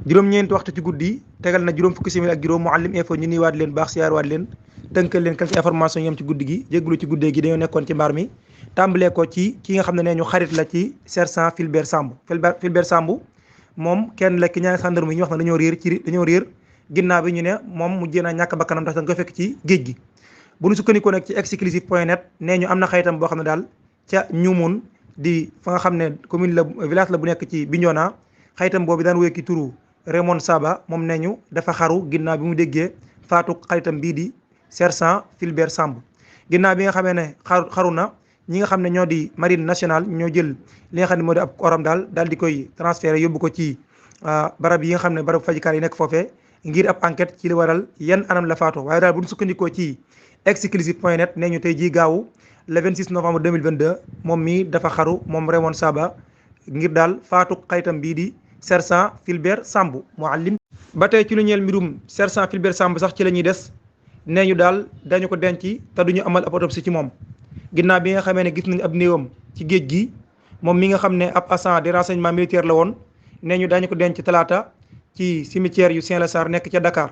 juróom-ñeenti waxtu ci guddi tegal na juróom fukki simili ak juróom Mouhalim info ñu nuyuwaat leen baax siyaarwaat leen tënkal leen quelques informations yam ci guddi gi jégalu ci guddee gi dañoo nekkoon ci mbaar mi tàmbalee ko ci ki nga xam ne nee ñu xarit la ci sergent Fulbert Sambou Fulbert Sambou moom kenn la ki ñaari gendarme yi ñu wax ne dañoo réer ginnaaw bi ñu ne moom mu jéem a ñàkk bakkanam ndax dañ ko fekk ci géej gi bu ñu sukkandikoo nag ci exclusive.net nee ñu am na xaritam boo xam ne daal ca ñumun di fa nga xam ne commune la village la bu nekk ci Bignona xaritam boobu daan wéy ki turu Raymond Saba moom nee ñu dafa xaru ginnaaw bi mu déggee faatu xaritam bii di sergent Fulbert Sambou ginnaaw bi nga xamee ne xaru na ñi nga xam ne ñoo di marine nationale ñoo jël li nga xam ne moo di ab oram daal di koy transféré yóbbu ko ci barab yi nga xam ne barab fajukaay yi nekk foofee ngir ab enquête ci li waral yan anam la faatoo waaye daal bu ñu sukkandikoo ci exclusive.net nee ñu tey jii gaawu le 26 novembre 2022 moom mii dafa xaru moom Raymond Saba ngir daal faatu xaritam bii di sergent Fulbert Sambou Mouhalim. ba tey ci lu ñeel mbirum sergent Fulbert Sambou sax ci la ñuy des nee ñu daal dañu ko denc te duñu amal ab autopsie ci moom ginnaaw bi nga xamee ne gis nañu ab néewam ci géej gi moom mi nga xam ne ab agent de renseignement militaire la woon nee ñu dañu ko denc talaata ci cimetière yu Saint-Lazare nekk ca Dakar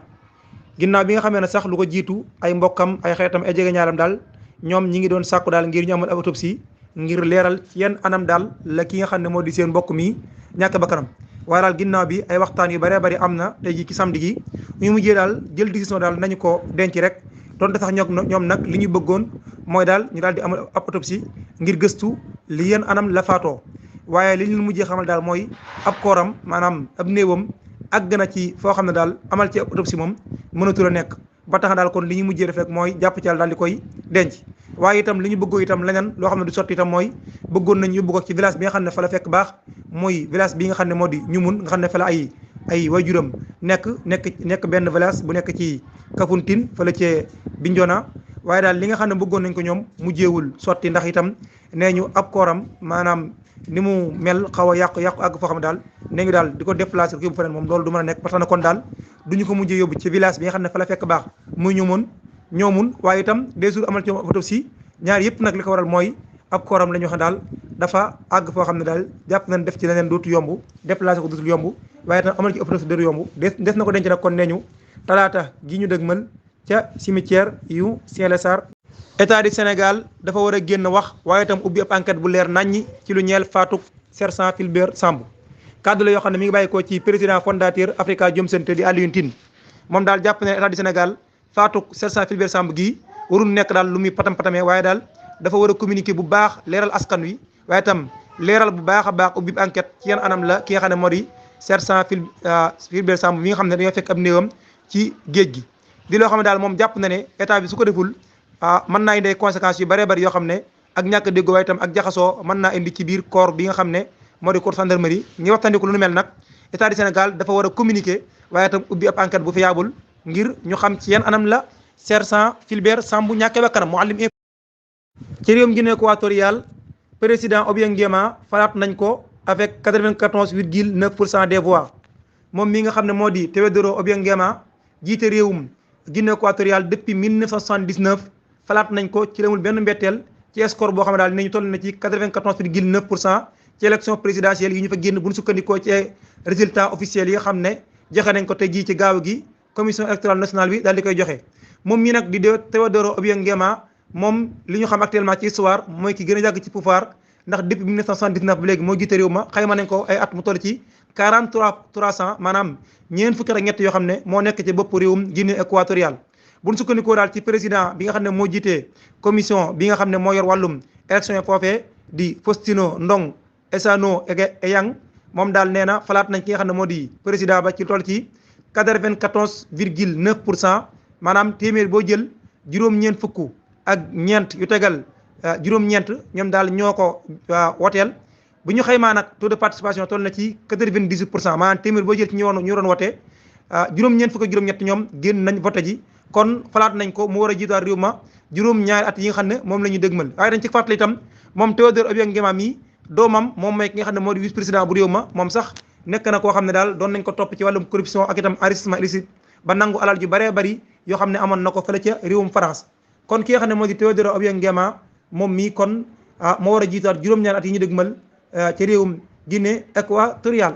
ginnaaw bi nga xamee ne sax lu ko jiitu ay mbokkam ay xeetam ay jegeñaalam daal ñoom ñi ngi doon sàkku daal ngir ñu amal ab autopsie ngir leeral ci yenn anam daal la ki nga xam ne moo di seen mbokk mi ñàkk bakkanam waaye daal ginnaaw bi ay waxtaan yu bëree bëri am na tey jii ci samedi gi ñu mujjee daal jël décision daal nañu ko denc rek donte sax ñoom nag li ñu bëggoon mooy daal ñu daal di amal ab autopsie ngir gëstu li yenn anam la faatoo waaye li ñu mujjee xamal daal mooy ab kooram maanaam ab néewam àgg na ci foo xam ne daal amal ci ab autopsie moom mënatul a nekk ba tax daal kon li ñu mujjee def rek mooy jàpp ci daal di koy denc waaye itam li ñu bëggoo itam leneen loo xam ne du sotti itam mooy bëggoon nañ yóbbu ko ci village bi nga xam ne fa la fekk baax muy village bi nga xam ne moo di ñumun nga xam ne fa la ay waajuram nekk benn village bu nekk ci Kafountine fa la ci Bignona waaye daal li nga xam ne bëggoon nañ ko ñoom mujjeewul sotti ndax itam nee ñu ab kooram maanaam ni mu mel xaw a yàqu àgg foo xam ne daal nee ñu daal di ko déplacé ko yóbbu feneen moom loolu du mën a nekk ba tax na kon daal duñu ko mujjee yóbbu ci village bi nga xam ne fa la fekk baax muy ñoomun waaye itam des jours amal ci autopsie ñaar yëpp nag li ko waral mooy ab kooram la ñu wax daal dafa àgg foo xam ne daal jàpp nañ def ci leneen dootu yomb déplacé ko dootul yomb waaye itam amal ci autopsie dootu yomb des na ko denc nag kon nee ñu talaata gi ñu dëgmal ca cimetière yu Saint-Lazare. état du Sénégal dafa war a génn wax waaye itam ubbi ab enquête bu leer naññi ci lu ñeel faatu sergent Fulbert Sambou kàddu la yoo xam ne mi ngi bàyyi ko ci président fondateur Afrikajom Center di Alioune Tine moom daal jàpp ne état du Sénégal faatu sergent Fulbert Sambou gii warul nekk daal lu muy patam-patamee waaye daal dafa war a communiquer bu baax leeral askan wi waaye itam leeral bu baax a baax ubbi enquête ci yan anam la ki nga xam ne moo di sergent Fulbert Sambou mi nga xam ne dañoo fekk ab néewam ci géej gi di loo xam ne daal moom jàpp na ne état bi su ko deful mën naa indi ay conséquences yu bëree bëri yoo xam ne ak ñàkk a déggoo waaye itam ak jaxasoo mën naa indi ci biir corps bi nga xam ne moo di corps gendarmerie ñi waxtaandiku lu nu mel nag état du Sénégal dafa war a communiquer waaye itam ubbi ab enquête bu fiable ngir ñu xam ci yan anam la sergent Fulbert Sambou ñàkkee bakkanam Mouhalim info. ci réewum Guinée équatoriale président Obiang Nguema falaat nañ ko avec 94,9% des voix moom mi nga xam ne moo di Théodoro Obiang Nguema jiite réewum Guinée équatoriale depuis 1979 falaat nañ ko ci lamul benn mbetteel ci score boo xam ne daal ne ñu toll na ci 94,9% ci élection présidentielle yi ñu fa génn bu ñu sukkandikoo ci résultats officiels yi nga xam ne joxe nañ ko tey jii ci gaaw gi commission électorale nationale bi daal di koy joxe moom mii nag di Théodoro Obiang Nguema moom li ñu xam actuellement ci histoire mooy ki gën a yàgg ci pouvoir ndax depuis 1979 ba léegi moo jiite réew ma xayma nañ ko ay at mu toll ci 300 maanaam ñeent fukki ak ñett yoo xam ne moo nekk ci bopp réewum Guinée équatoriale bu ñu sukkandikoo daal ci président bi nga xam ne moo jiite commission bi nga xam ne moo yor wàllum élection yi foofee di Faustino Ndong Essano Eyang moom daal nee na falaat nañ ki nga xam ne moo di président ba ci toll ci 94,9% maanaam téeméer boo jël juróom-ñeent fukk ak ñeent yu tegal juróom-ñeent ñoom daal ñoo ko woteel bu ñu xaymaa nag taux de participation toll na ci 98% maanaam téeméer boo jël ci ñu doon wote juróom-ñeent fukk ak juróom-ñett ñoom génn nañ vote ji kon falaat nañ ko mu war a jiitaat réew ma juróom-ñaari at yi nga xam ne moom la ñu dëgmal waaye dañ ci fàttali itam moom Théodore Obiang Nguema mi doomam moom mooy ki nga xam ne moo di vice président bu réew ma moom sax nekk na koo xam ne daal doon nañ ko topp ci wàllum corruption ak itam enrichissement illicite ba nangu alal ju bëree bëri yoo xam ne amoon na ko fële ca réewum France kon ki nga xam ne moo di Théodore Obiang Nguema moom mii kon moo war a jiitaat juróom-ñaari at yi ñu dëgmal ci réewum Guinée équatoriale